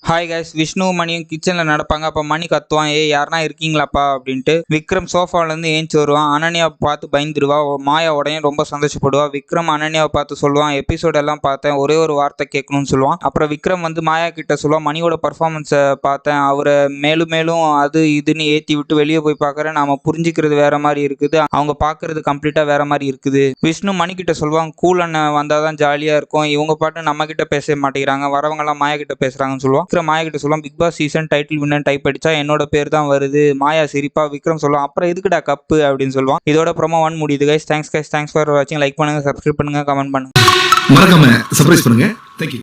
Hi guys, Vishnu மணியும் கிச்சனில் நடப்பாங்க. அப்போ மணி கத்துவான், யாருனா இருக்கீங்களாப்பா அப்படின்ட்டு. விக்ரம் சோஃபாலேருந்து ஏஞ்சி வருவான். அனன்யாவை பார்த்து பயந்துருவா. மாயா உடனே ரொம்ப சந்தோஷப்படுவா. விக்ரம் அனன்யாவை பார்த்து சொல்லுவான், எபிசோடெல்லாம் பார்த்தேன், ஒரே ஒரு வார்த்தை கேட்கணும்னு சொல்லுவான். அப்புறம் விக்ரம் மாயா கிட்ட சொல்லுவான், மணியோட பர்ஃபார்மன்ஸை பார்த்தேன், அவரை மேலும் மேலும் அது இதுன்னு ஏற்றி விட்டு வெளியே போய் பார்க்குறேன், நாம புரிஞ்சிக்கிறது வேற மாதிரி இருக்குது, அவங்க பார்க்கறது கம்ப்ளீட்டாக வேற மாதிரி இருக்குது. விஷ்ணு மணி கிட்ட சொல்லுவாங்க, கூல் அண்ணன் வந்தால் தான் ஜாலியாக இருக்கும், இவங்க பாட்டு நம்ம கிட்ட பேச மாட்டேங்கிறாங்க, வரவங்கலாம் மாயா கிட்ட பேசுகிறாங்கன்னு சொல்லுவான். மாயா கிட்ட சொல்லுவான், Bigg Boss season title winner type அடிச்சா என்னோட பேர் தான் வருது. மாயா சிரிப்பா. விக்ரம் சொல்லுவான், அப்புறம் எதுக்குடா கப்பு அப்படின்னு சொல்லுவான். இதோட ப்ரோமோ 1 முடியுது கைஸ். தேங்க்ஸ் ஃபார் வாட்சிங். லைக் பண்ணுங்க, சப்ஸ்கிரைப் பண்ணுங்க, கமெண்ட் பண்ணுங்க, மறக்காம சர்ப்ரைஸ் பண்ணுங்க. தேங்க்யூ.